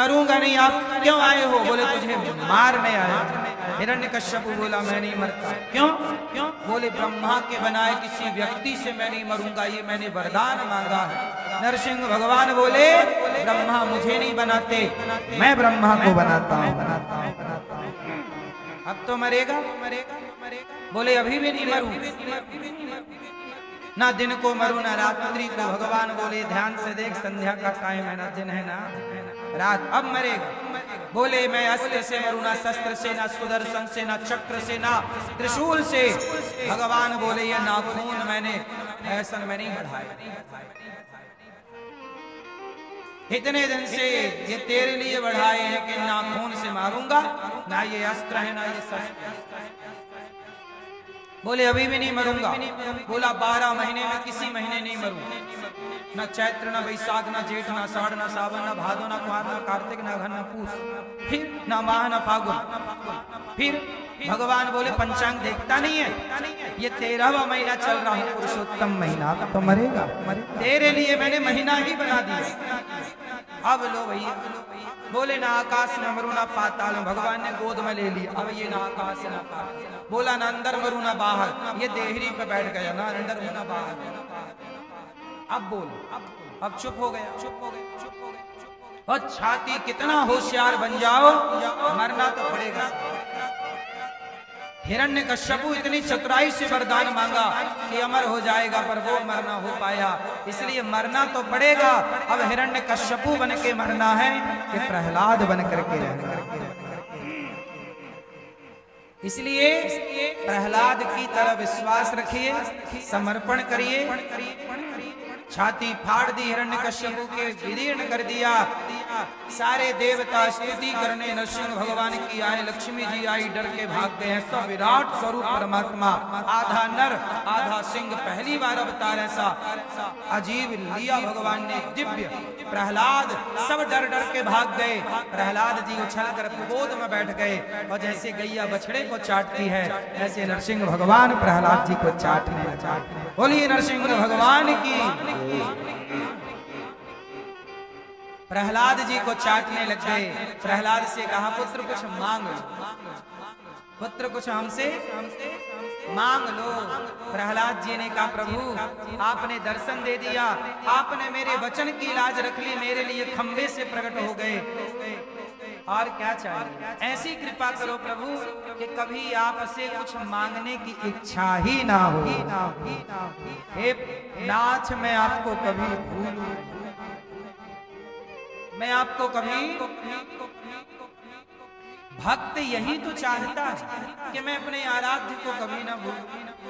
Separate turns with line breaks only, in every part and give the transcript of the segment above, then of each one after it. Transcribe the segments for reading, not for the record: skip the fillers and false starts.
मरूंगा नहीं। आप क्यों आए हो? बोले तुझे मारने आया। हिरण्यकश्यप बोला मैं नहीं मरता। क्यों? क्यों? बोले ब्रह्मा के बनाए किसी व्यक्ति से मैं नहीं मरूंगा, ये मैंने वरदान मांगा है। नरसिंह भगवान बोले ब्रह्मा मुझे नहीं बनाते, मैं ब्रह्मा को बनाता हूँ। अब तो मरेगा। बोले अभी भी नहीं मरूं, ना दिन को मरूं ना रात्रि को। भगवान बोले ध्यान से देख, संध्या का टाइम है, ना दिन है ना रात, अब मरेगा। बोले मैं अस्त्र से मरूं, ना शस्त्र से, ना सुदर्शन से, ना चक्र से, ना त्रिशूल से। भगवान बोले ये नाखून मैंने फैशन में नहीं बढ़ाया, इतने दिन से ये तेरे लिए बढ़ाए हैं कि नाखून से मारूंगा, ना ये अस्त्र है ना ये शस्त्र। बोले अभी भी नहीं मरूंगा। बोला 12 महीने में किसी महीने नहीं मरूंगा, ना चैत्र ना वैशाख ना जेठ ना साढ़ ना सावन ना भादो ना कुआर ना कार्तिक ना घन ना पूस, फिर ना माह ना फागुन। फिर भगवान बोले पंचांग देखता नहीं है, ये 13वां महीना चल रहा है, पुरुषोत्तम महीना, तो मरेगा। तेरे लिए मैंने महीना ही बना दिया, अब लो भैया। बोले ना आकाश में मरू ना पाताल में। भगवान ने गोद में ले लिया, अब ये ना आकाश ना पाताल। बोला ना अंदर मरू ना बाहर, ये देहरी पे बैठ गया, ना अंदर ना बाहर। अब बोल, अब चुप हो गया। और छाती कितना होशियार बन जाओ, मरना तो पड़ेगा। हिरण्यकश्यपु इतनी चतुराई से वरदान मांगा कि अमर हो जाएगा, पर वो मरना हो पाया, इसलिए मरना तो पड़ेगा। अब हिरण्यकश्यपु बन के मरना है कि प्रहलाद बन करके रहना। इसलिए प्रहलाद की तरह विश्वास रखिए, समर्पण करिए। छाती फाड़ दी हिरण्यकश्यपु के, विदीर्ण कर दिया। सारे देवता स्तुति करने नरसिंह भगवान की आए, लक्ष्मी जी आई, डर के भाग गए हैं। सब विराट स्वरूप परमात्मा, आधा नर आधा सिंह, पहली बार अवतार ऐसा अजीब लिया भगवान ने, दिव्य। प्रहलाद सब डर डर के भाग गए। प्रहलाद जी उछल कर गोद में बैठ गए, और जैसे गैया बछड़े को चाटती है, ऐसे नरसिंह भगवान प्रहलाद जी को चाटने लगा। बोलिए नरसिंह भगवान की। प्रहलाद जी को चाटने लग गए। प्रहलाद से कहा पुत्र कुछ मांग लो, पुत्र कुछ हमसे मांग लो। प्रहलाद जी ने कहा प्रभु आपने दर्शन दे दिया, आपने मेरे वचन की लाज रख ली, मेरे लिए खंबे से प्रकट हो गए, और क्या चाहिए? ऐसी कृपा करो प्रभु कि कभी आपसे कुछ मांगने की इच्छा ही ना हो। हे नाथ मैं आपको कभी भूलूं, मैं आपको कभी, भक्त यही तो चाहता है कि मैं अपने आराध्य को कभी ना भूलूं।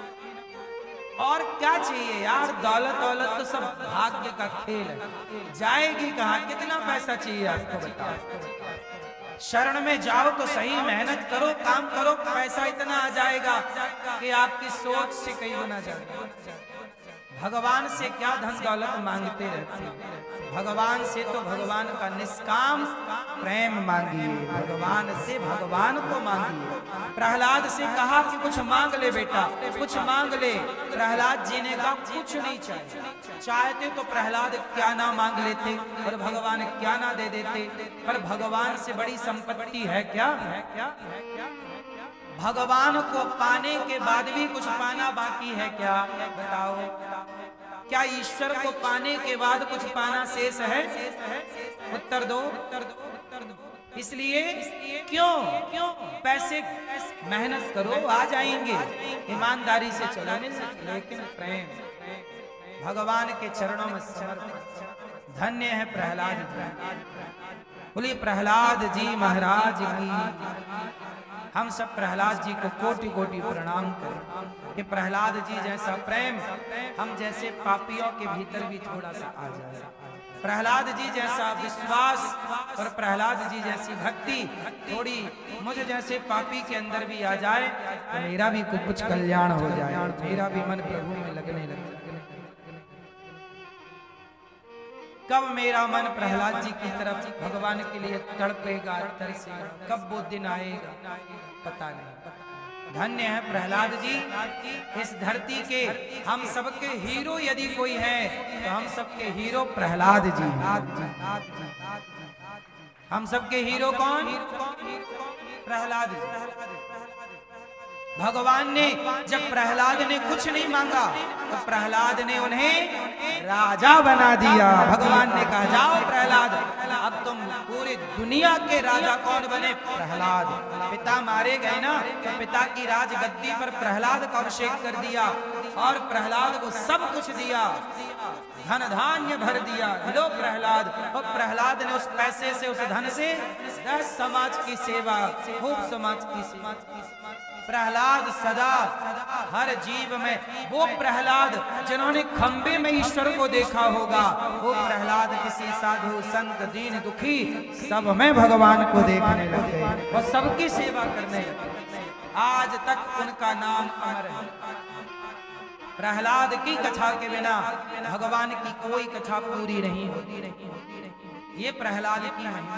और क्या चाहिए यार, दौलत दौलत तो सब भाग्य का खेल है, जाएगी कहाँ? कितना पैसा चाहिए आपको बताओ? शरण में जाओ तो सही, मेहनत करो, काम करो, पैसा इतना आ जाएगा कि आपकी सोच से कहीं गुना जाएगा। भगवान से क्या धन दौलत मांगते रहते हैं? भगवान से तो भगवान का निष्काम प्रेम मांगिए, भगवान से भगवान को मांगिए। प्रहलाद से कहा कि कुछ मांग ले बेटा, कुछ मांग ले। प्रहलाद जी ने कहा कुछ नहीं चाहिए। चाहते तो प्रहलाद क्या ना मांग लेते और भगवान क्या ना दे देते, पर भगवान से बड़ी संपत्ति है क्या? भगवान को पाने के बाद भी कुछ पाना बाकी है क्या? बताओ, क्या ईश्वर को पाने के बाद कुछ पाना शेष है? उत्तर दो। इसलिए क्यों पैसे मेहनत करो, आ जाएंगे, ईमानदारी से चलो, लेकिन प्रेम भगवान के चरणों में समर्पित। धन्य है प्रहलाद जी। बोलिए प्रहलाद जी महाराज की। हम सब प्रहलाद जी को कोटि कोटि प्रणाम करें कि प्रहलाद जी जैसा प्रेम हम जैसे पापियों के भीतर भी थोड़ा सा आ जाए। प्रहलाद जी जैसा विश्वास और प्रहलाद जी जैसी भक्ति थोड़ी मुझ जैसे पापी के अंदर भी आ जाए तो मेरा भी कुछ कल्याण हो जाए, मेरा भी मन प्रभु में लगने लग जाए। कब मेरा मन प्रहलाद जी की तरफ भगवान के लिए तड़पेगा, तरसेगा, कब वो दिन आएगा पता नहीं। धन्य है प्रहलाद जी, इस धरती के हम सबके हीरो यदि कोई है तो हम सबके हीरो प्रहलाद जी। हम सबके हीरो कौन? प्रहलाद। भगवान ने जब प्रहलाद ने कुछ नहीं मांगा तो प्रहलाद ने उन्हें राजा बना दिया। भगवान ने कहा जाओ प्रहलाद, अब तुम पूरी दुनिया के राजा कौन बने? प्रहलाद। पिता मारे गए ना, तो पिता की राजगद्दी पर प्रहलाद का अभिषेक कर दिया और प्रहलाद को सब कुछ दिया, धन धान्य भर दिया। लो प्रहलाद। और प्रहलाद ने उस पैसे से, उस धन से 10 समाज की सेवा, खूब समाज की सेवा। प्रहलाद सदा हर जीव में, वो प्रहलाद जिन्होंने खंबे में ईश्वर को देखा होगा, वो प्रहलाद किसी साधु संत दीन दुखी सब में भगवान को देखने लगे और सबकी सेवा करने लगे। आज तक उनका नाम अमर है। प्रहलाद की कथा के बिना भगवान की कोई कथा पूरी नहीं होती। ये प्रहलाद की महिमा।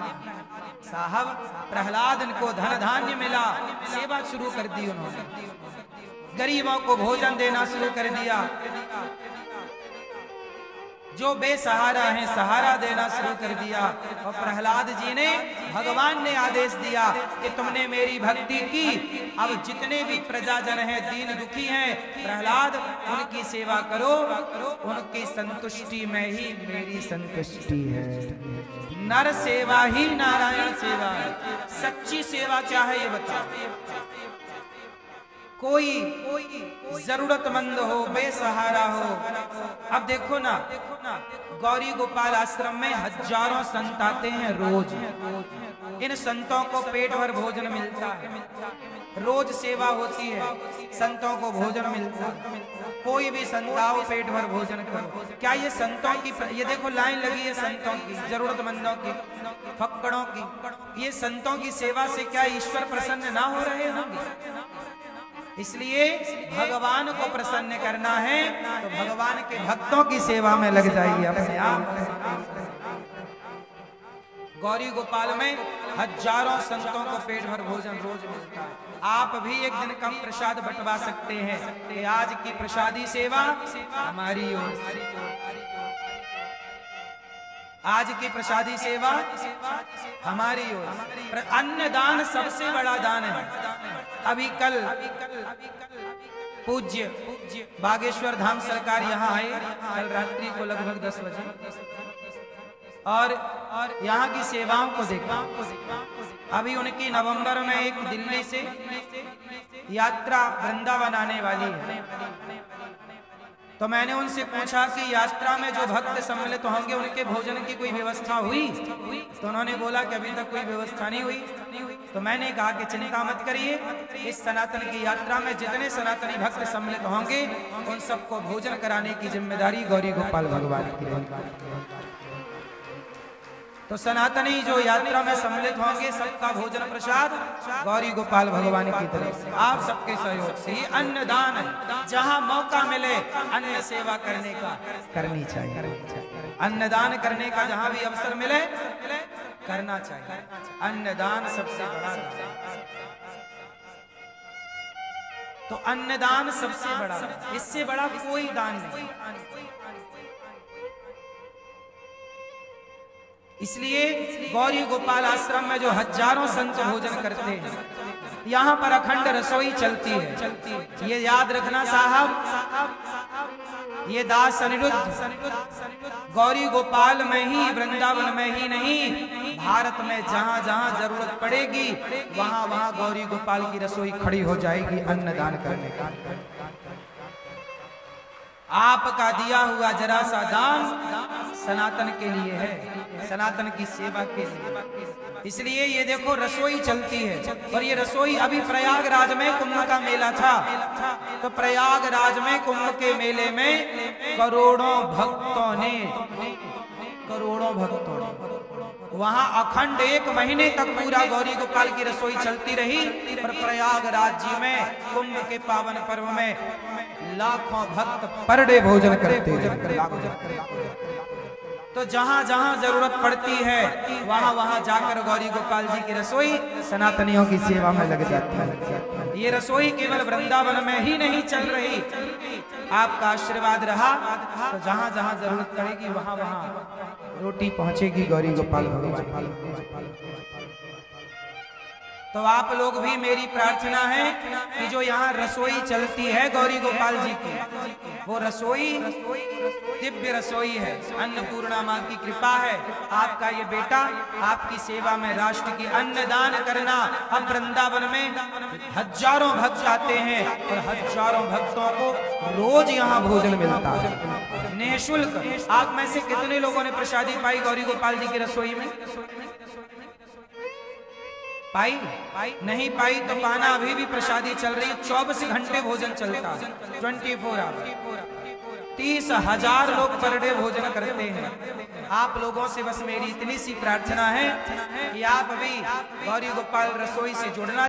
साहब प्रहलाद को धन धान्य मिला, सेवा शुरू कर दी उन्होंने, गरीबों को भोजन देना शुरू कर दिया, जो बेसहारा हैं सहारा देना शुरू कर दिया। और प्रहलाद जी ने, भगवान ने आदेश दिया कि तुमने मेरी भक्ति की, अब जितने भी प्रजाजन हैं, दीन दुखी हैं, प्रहलाद उनकी सेवा करो, उनकी संतुष्टि में ही मेरी संतुष्टि है। नर सेवा ही नारायण सेवा है। सच्ची सेवा क्या है ये बताओ? कोई जरूरतमंद हो, बेसहारा हो। अब देखो ना, गौरी गोपाल आश्रम में हजारों संत आते हैं रोज। इन संतों को पेट भर भोजन मिलता है, रोज सेवा होती है, संतों को भोजन मिलता है। कोई भी संत आओ, पेट भर भोजन करो। क्या ये संतों की, ये देखो लाइन लगी है संतों की, जरूरतमंदों की, फक्कड़ों की। ये संतों की सेवा से क्या ईश्वर प्रसन्न ना हो रहे होंगे? इसलिए भगवान को प्रसन्न करना है तो भगवान के भक्तों की सेवा में लग जाइए अपने आप। गौरी गोपाल में हजारों संतों को पेट भर भोजन रोज मिलता है। आप भी एक दिन का प्रसाद बंटवा सकते हैं। आज की प्रसादी सेवा हमारी ओर से, आज की प्रसादी सेवा हमारी ओर से। अन्नदान सबसे बड़ा दान है। अभी कल पूज्य बागेश्वर धाम सरकार यहाँ आए, कल रात्रि को लगभग 10 बजे, और यहाँ की सेवाओं को देखा। अभी उनकी नवंबर में एक दिल्ली से यात्रा वृंदावन आने वाली है। तो मैंने उनसे पूछा कि यात्रा में जो भक्त सम्मिलित होंगे उनके भोजन की कोई व्यवस्था हुई? तो उन्होंने बोला कि अभी तक कोई व्यवस्था नहीं हुई। तो मैंने कहा कि चिंता मत करिए, इस सनातन की यात्रा में जितने सनातनी भक्त सम्मिलित होंगे उन सबको भोजन कराने की जिम्मेदारी गौरी गोपाल भगवान की है। तो सनातनी जो यात्रा में सम्मिलित होंगे सबका भोजन प्रसाद गौरी गोपाल भगवान की तरफ से, आप सबके सहयोग से। ये अन्नदान है। जहाँ मौका मिले अन्न सेवा करने का करनी चाहिए। अन्नदान करने का जहाँ भी अवसर मिले करना चाहिए। अन्नदान सबसे बड़ा दान। तो अन्नदान सबसे बड़ा, इससे बड़ा कोई दान नहीं। इसलिए गौरी गोपाल आश्रम में जो हजारों संत भोजन करते हैं, यहाँ पर अखंड रसोई चलती है। ये याद रखना साहब, ये दास अनिरुद्ध गौरी गोपाल में ही, वृंदावन में ही नहीं, भारत में जहाँ जहाँ जरूरत पड़ेगी वहाँ वहाँ गौरी गोपाल की रसोई खड़ी हो जाएगी अन्नदान करने का। आपका दिया हुआ जरा सा दान सनातन के लिए है, सनातन की सेवा के लिए। इसलिए ये देखो रसोई चलती है। और ये रसोई, अभी प्रयागराज में कुंभ का मेला था, तो प्रयागराज में कुंभ के मेले में करोड़ों भक्तों ने वहां अखंड 1 महीने तक पूरा गौरी गोपाल की रसोई चलती रही। पर प्रयागराज जी में कुंभ के पावन पर्व में लाखों भक्त पर डे भोजन करते हैं। तो जहाँ जहाँ जरूरत पड़ती है वहाँ वहाँ जाकर गौरी गोपाल जी की रसोई सनातनियों की सेवा में लग जाती है। ये रसोई केवल वृंदावन में ही नहीं चल रही, आपका आशीर्वाद रहा तो जहाँ जहाँ जरूरत पड़ेगी वहाँ वहाँ रोटी पहुंचेगी गौरी गोपाल भगवान। तो आप लोग भी, मेरी प्रार्थना है कि जो यहाँ रसोई चलती है गौरी गोपाल जी की, वो रसोई दिव्य रसोई है, अन्नपूर्णा माँ की कृपा है। आपका ये बेटा आपकी सेवा में राष्ट्र की अन्नदान करना। अब वृंदावन में हजारों भक्त आते हैं और हजारों भक्तों को रोज यहाँ भोजन मिलता है निःशुल्क। आप में से कितने लोगों ने प्रसादी पाई गौरी गोपाल जी की रसोई में? पाई? नहीं पाई तो पाना, अभी भी प्रसादी चल रही है। 24 घंटे भोजन चलता है, 24 आवर। 30,000 लोग पर डे भोजन करते हैं। आप लोगों से बस मेरी इतनी सी प्रार्थना है कि आप अभी गौरी गोपाल रसोई से जुड़ना